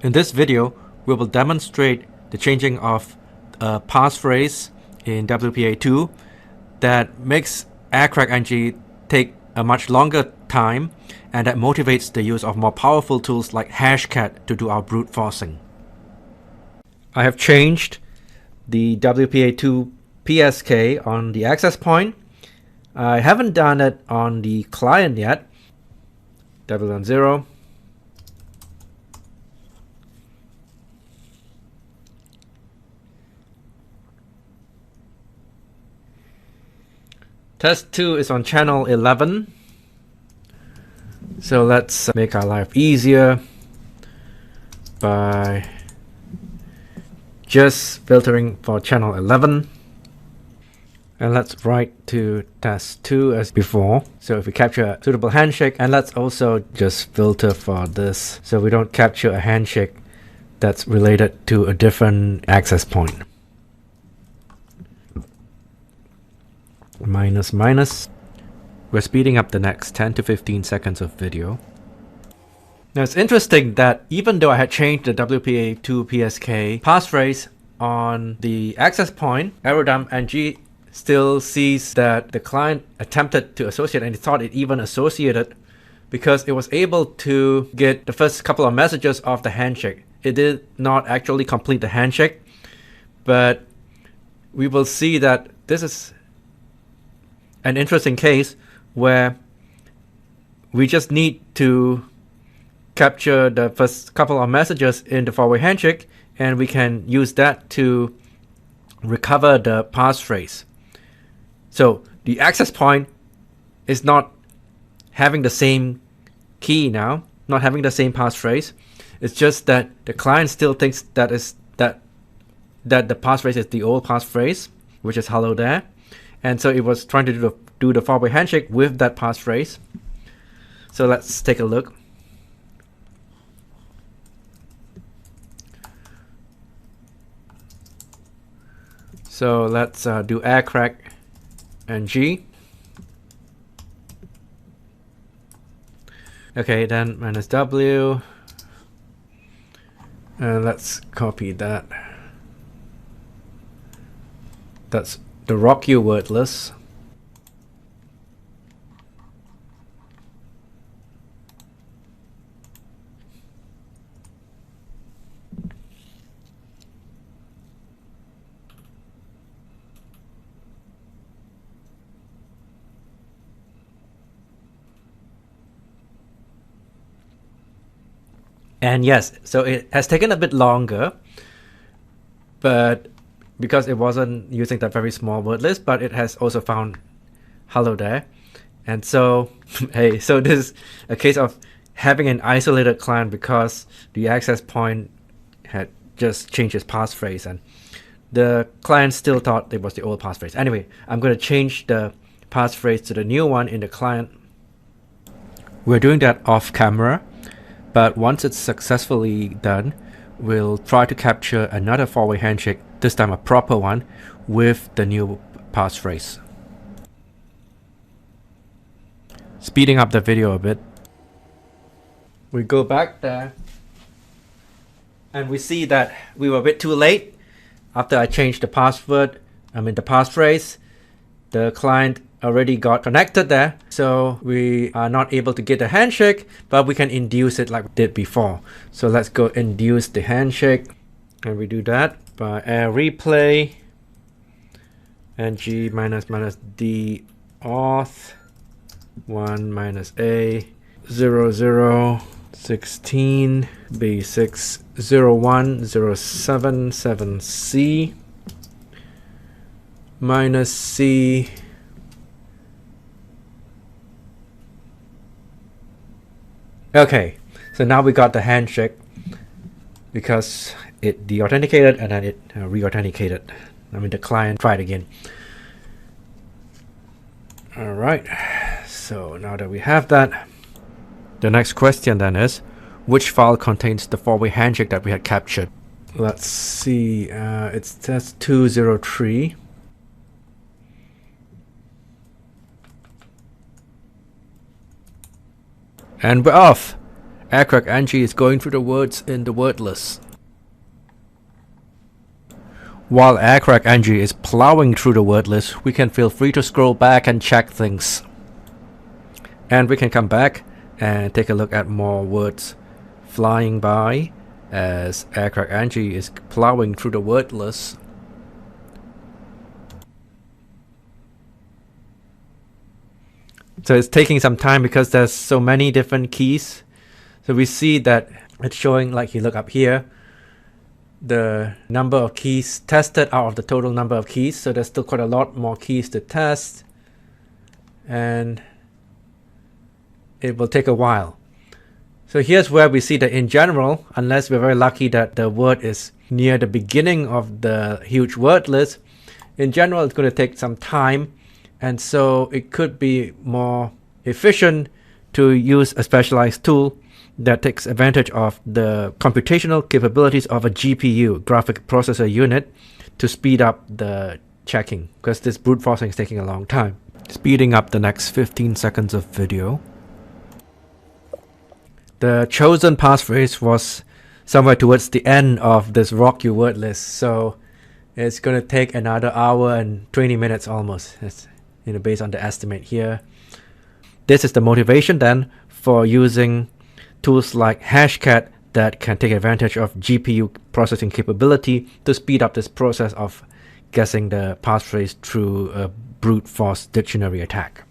In this video, we will demonstrate the changing of a passphrase in WPA2 that makes hashcat take a much longer time and that motivates the use of more powerful tools like hashcat to do our brute forcing. I have changed the WPA2 PSK on the access point. I haven't done it on the client yet. W10. Test 2 is on channel 11. So let's make our life easier by just filtering for channel 11. And let's write to test 2 as before. So if we capture a suitable handshake, and let's also just filter for this so we don't capture a handshake that's related to a different access point. Minus minus. We're speeding up the next 10 to 15 seconds of video. Now it's interesting that even though I had changed the WPA2 PSK passphrase on the access point, Aerodump NG still sees that the client attempted to associate and it thought it even associated because it was able to get the first couple of messages of the handshake. It did not actually complete the handshake, but we will see that this is an interesting case where we just need to capture the first couple of messages in the four-way handshake and we can use that to recover the passphrase. So the access point is not having the same key now, not having the same passphrase. It's just that the client still thinks that the passphrase is the old passphrase, which is hello there. And so it was trying to do the four-way handshake with that passphrase. So let's take a look. So let's do aircrack and G. Okay, then minus W. And let's copy that. That's the rock you wordless. And yes, so it has taken a bit longer, but because it wasn't using that very small word list, but it has also found hello there. And so, hey, so this is a case of having an isolated client because the access point had just changed its passphrase and the client still thought it was the old passphrase. Anyway, I'm going to change the passphrase to the new one in the client. We're doing that off camera, but once it's successfully done, we'll try to capture another four-way handshake, this time a proper one, with the new passphrase. Speeding up the video a bit. We go back there and we see that we were a bit too late. After I changed the the passphrase, the client already got connected there, so we are not able to get a handshake, but we can induce it like we did before. So let's go induce the handshake, and we do that by air replay and G minus minus D auth 1 minus A 0 0 16 B6 0 1 0 7 7 C minus C Okay, so now we got the handshake because it de-authenticated and then it re-authenticated. The client tried again. Alright, so now that we have that, the next question then is, which file contains the four-way handshake that we had captured? Let's see, it's test 203. And we're off. Aircrack Angie is going through the words in the word list. While Aircrack Angie is plowing through the word list, we can feel free to scroll back and check things. And we can come back and take a look at more words flying by as Aircrack Angie is plowing through the word list. So it's taking some time because there's so many different keys. So we see that it's showing, like you look up here, the number of keys tested out of the total number of keys. So there's still quite a lot more keys to test, and it will take a while. So here's where we see that in general, unless we're very lucky that the word is near the beginning of the huge word list, in general it's going to take some time, and so it could be more efficient to use a specialized tool that takes advantage of the computational capabilities of a GPU, graphic processor unit, to speed up the checking, because this brute forcing is taking a long time. Speeding up the next 15 seconds of video. The chosen passphrase was somewhere towards the end of this rock you word list, so it's going to take another hour and 20 minutes almost. That's, based on the estimate here. This is the motivation then for using tools like hashcat that can take advantage of GPU processing capability to speed up this process of guessing the passphrase through a brute force dictionary attack.